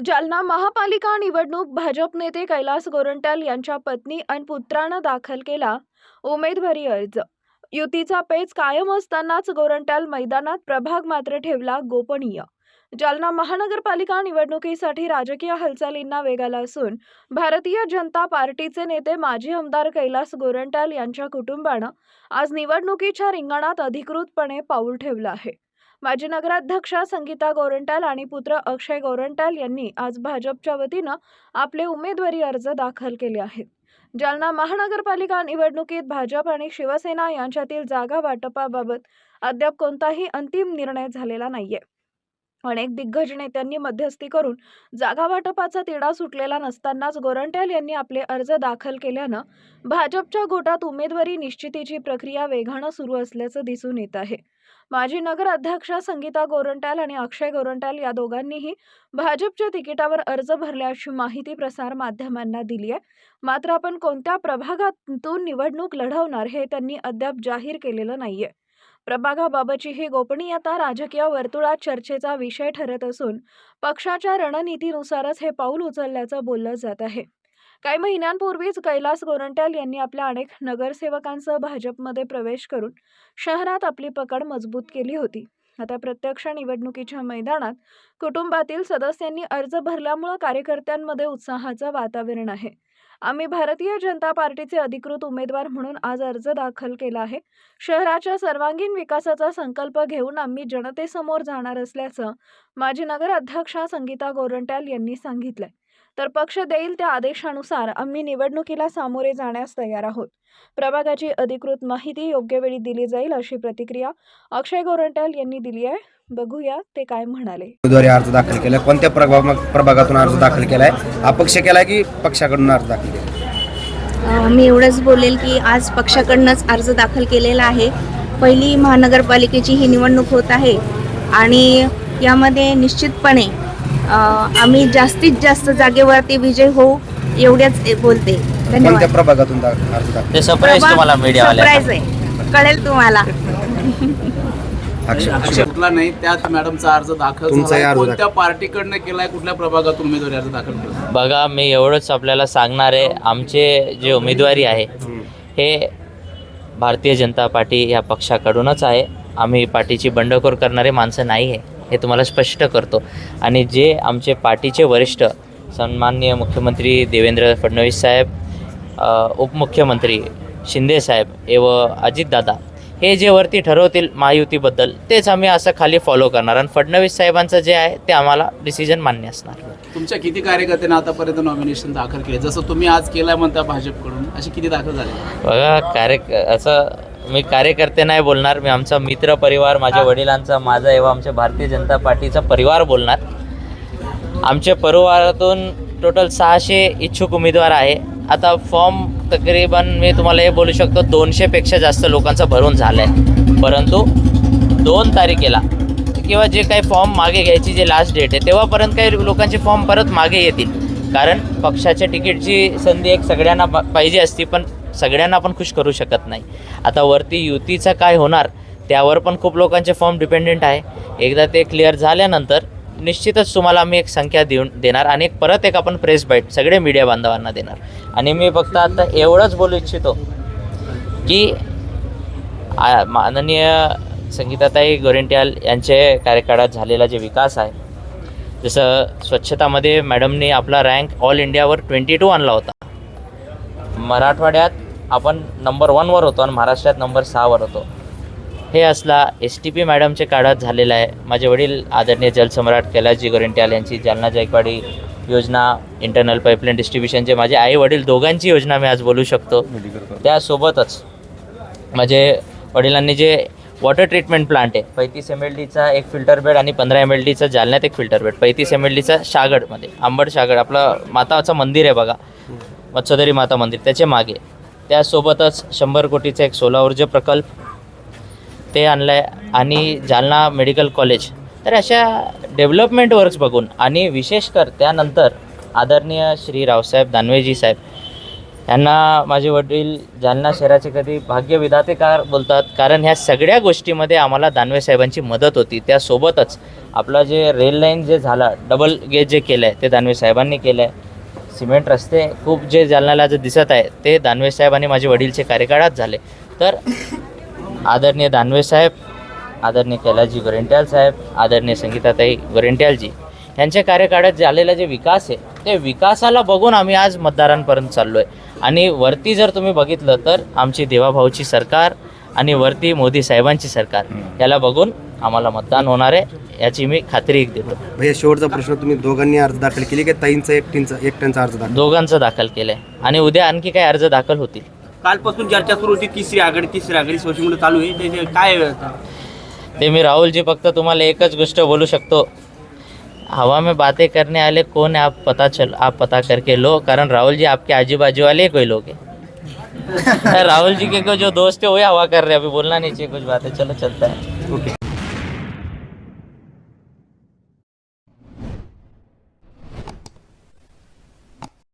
जालना महापालिका निवडणूक भाजप नेते कैलास गोरंट्याल यांच्या पत्नी आणि पुत्रानं दाखल केला उमेदवारी अर्ज। युतीचा पेच कायम असतानाच गोरंट्याल मैदानात प्रभाग मात्र ठेवला गोपनीय। जालना महानगरपालिका निवडणुकीसाठी राजकीय हालचालींना वेग आला असून भारतीय जनता पार्टीचे नेते माजी आमदार कैलास गोरंट्याल यांच्या कुटुंबानं आज निवडणुकीच्या रिंगणात अधिकृतपणे पाऊल ठेवलं आहे। माजी नगराध्यक्षा संगीता गोरंट्याल आणि पुत्र अक्षय गोरंट्याल यांनी आज भाजपच्या वतीनं आपले उमेदवारी अर्ज दाखल केले आहेत। जालना महानगरपालिका निवडणुकीत भाजप आणि शिवसेना यांच्यातील जागा वाटपाबाबत अद्याप कोणताही अंतिम निर्णय झालेला नाहीये। अनेक दिग्गज नेत्यांनी मध्यस्थी करून जागा वाटपाचा तिढा सुटलेला नसतानाच गोरंट्याल यांनी आपले अर्ज दाखल केल्यानं भाजपच्या गोटात उमेदवारी निश्चितीची प्रक्रिया वेगानं सुरू असल्याचं दिसून येत आहे। माजी नगर अध्यक्षा संगीता गोरंट्याल आणि अक्षय गोरंट्याल या दोघांनीही भाजपच्या तिकिटावर अर्ज भरल्याची माहिती प्रसार माध्यमांना दिली आहे। मात्र आपण कोणत्या प्रभागातून निवडणूक लढवणार हे त्यांनी अद्याप जाहीर केलेलं नाहीये। प्रभागाबाबतची ही गोपनीयता राजकीय वर्तुळात चर्चेचा विषय ठरत असून पक्षाच्या रणनीतीनुसारच हे पाऊल उचलल्याचं बोललं जात आहे। काही महिन्यांपूर्वीच कैलास गोरंट्याल यांनी आपल्या अनेक नगरसेवकांसह भाजपमध्ये प्रवेश करून शहरात आपली पकड मजबूत केली होती। आता प्रत्यक्ष निवडणुकीच्या मैदानात कुटुंबातील सदस्यांनी अर्ज भरल्यामुळे कार्यकर्त्यांमध्ये उत्साहाचं वातावरण आहे। आम्ही भारतीय जनता पार्टीचे अधिकृत उमेदवार म्हणून आज अर्ज दाखल केला आहे। शहराच्या सर्वांगीण विकासाचा संकल्प घेऊन आम्ही जनतेसमोर जाणार असल्याचं माजी नगर अध्यक्षा संगीता गोरंट्याल यांनी सांगितलंय। तर पक्ष देईल त्या आदेशानुसार आम्ही निवडणुकीला सामोरे जाण्यास तयार आहोत। प्रभागाची अधिकृत माहिती योग्य वेळी दिली जाईल अशी प्रतिक्रिया अक्षय गोरंट्याल यांनी दिली आहे। बघूया ते काय म्हणाले। उमेदवारी अर्ज दाखल केला, कोणत्या प्रभागातून अर्ज दाखल केलाय? अपक्ष केलाय की पक्षाकडून अर्ज दाखल केला? मी एवढंच बोलेल की आज पक्षाकडूनच अर्ज दाखल केलेला आहे। पहिली महानगरपालिकेची ही निवडणूक होत आहे आणि यामध्ये निश्चितपणे आम्ही जास्तीत जास्त जागेवरती विजय होऊ एवढ्याच बोलते। धन्यवाद। कोणत्या प्रभागातून अर्ज दाखल? ते सरप्राईज तुम्हाला मीडियावाले सरप्राईज आहे, कळेल तुम्हाला। कुठला नाही, त्यात मॅडमचा अर्ज दाखल झाला। कोणत्या पार्टीकडनं केलाय, कुठल्या प्रभागातून उमेदवारी अर्ज दाखल केला? बघा, मी एवढंच आपल्याला सांगणार आहे, आमचे जे उमेदवारी आहे हे भारतीय जनता पार्टी या पक्षाकडूनच आहे। आम्ही पार्टीची बंडखोर करणारे माणसं नाही आहे, हे तुम्हाला स्पष्ट करतो। आणि जे आमचे पार्टीचे वरिष्ठ सन्माननीय मुख्यमंत्री देवेंद्र फडणवीस साहेब, उपमुख्यमंत्री शिंदे साहेब व अजितदादा हे जे वरती ठरवतील महायुतीबद्दल तेच आम्ही असं खाली फॉलो करणार आणि फडणवीस साहेबांचं जे आहे ते आम्हाला डिसिजन मान्य असणार। तुमच्या किती कार्यकर्त्यांना आतापर्यंत नॉमिनेशन दाखल केले? जसं तुम्ही आज केलाय म्हणता भाजपकडून, असे किती दाखल झाले? बघा, असं मी कार्यकर्ते नाही बोलणार, मी आमचा मित्र परिवार, माझ्या वडिलांचा, माझा एवढा आमच्या भारतीय जनता पार्टीचा परिवार बोलणार। आमच्या परिवारातून टोटल 600 इच्छुक उमेदवार आहे। आता फॉर्म तकरीबन मी तुम्हाला हे बोलू शकतो 200पेक्षा जास्त लोकांचा भरून झाला आहे, परंतु 2 तारखेला किंवा जे काही फॉर्म मागे घ्यायची जे लास्ट डेट आहे तेव्हापर्यंत काही लोकांचे फॉर्म परत मागे येतील, कारण पक्षाच्या तिकीटची संधी एक सगळ्यांना पाहिजे असती, पण सगळ्यांना आपण खुश करू शकत नाही। आता वरती युतीचं काय होणार त्यावर पण खूप लोकांचे फॉर्म डिपेंडेंट आहे। एकदा ते क्लिअर झाल्यानंतर निश्चितच तुम्हाला आम्ही एक संख्या देणार आणि परत एक आपण प्रेस बाईट सगळे मीडिया बांधवांना देणार। आणि मी फक्त आता एवढंच बोलू इच्छितो की माननीय संगीताताई गोरंट्याल यांचे कार्यकाळात झालेला जे विकास आहे, जसं स्वच्छतामध्ये मॅडमने आपला रँक ऑल इंडियावर 22 आणला होता, मराठवाड्यात आपण नंबर 1वर होतो आणि महाराष्ट्रात नंबर 6वर होतो। हे असला STP मॅडमच्या काळात झालेला आहे। माझे वडील आदरणीय जलसम्राट कैलासजी गोरंट्याल यांची जालना जायकवाडी योजना, इंटरनल पाईपलाईन डिस्ट्रीब्युशनचे माझे आई वडील दोघांची योजना मी आज बोलू शकतो। त्यासोबतच माझे वडिलांनी जे वॉटर ट्रीटमेंट प्लांट आहे 35 MLDचा एक फिल्टर बेड आणि 15 MLDचा जालन्यात एक फिल्टर बेड, 35 MLDचा शागडमध्ये, आंबड शागड आपलं माताचं मंदिर आहे बघा, मत्स्योदरी माता मंदिर, त्याचे मागे। त्यासोबतच 100 कोटीचा एक सोलार ऊर्जा प्रकल्प ते आणलं आहे आणि जालना मेडिकल कॉलेज। तर अशा डेव्हलपमेंट वर्क्स बघून आणि विशेषकर त्यानंतर आदरणीय श्री रावसाहेब दानवेजी साहेब यांना माझे वडील जालना शहराचे कधी भाग्यविधातेकार बोलतात, कारण ह्या सगळ्या गोष्टीमध्ये आम्हाला दानवे साहेबांची मदत होती. त्यासोबतच आपला जे रेल लाईन जे झाला, डबल गेज जे केलं आहे ते दानवे साहेबांनी केलं आहे. सिमेंट रस्ते खूप जे जालन्याला जे दिसत आहे ते दानवे साहेब आणि माझे वडीलचे कार्यकाळात झाले. तर आदरणीय दानवे साहेब, आदरणीय कैलासजी गोरेंट्याल साहेब, आदरणीय संगीताताई गोरेंट्यालजी यांच्या कार्यकाळात झालेला जे विकास आहे ते विकासाला बघून आम्ही आज मतदारांपर्यंत चाललो आहे. आणि वरती जर तुम्ही बघितलं तर आमची देवाभाऊची सरकार आणि वरती मोदी साहेबांची सरकार याला बघून आम्हाला मतदान होणार आहे, याची मी खात्री देतो. भैया, शेवटचा प्रश्न, तुम्ही दोघांनी अर्ज दाखल केली की ताईंचा एकट्यांचा अर्ज दाखल? दोघांचं दाखल केलं आहे आणि उद्या आणखी काही अर्ज दाखल होतील. कालपासून चर्चा सुरू होती तिसरी आघाडी सोशल चालू आहे, ते काय ते मी राहुलजी फक्त तुम्हाला एकच गोष्ट बोलू शकतो, हवा में बातें करने वाले कौन है आप पता करके लो, कारण राहुल जी आपके आजू बाजू वाले कोई लोग हैं. राहुल जी के जो दोस्त है वही हवा कर रहे हैं, अभी बोलना नहीं चाहिए कुछ बातें. चलो चलता है. ओके.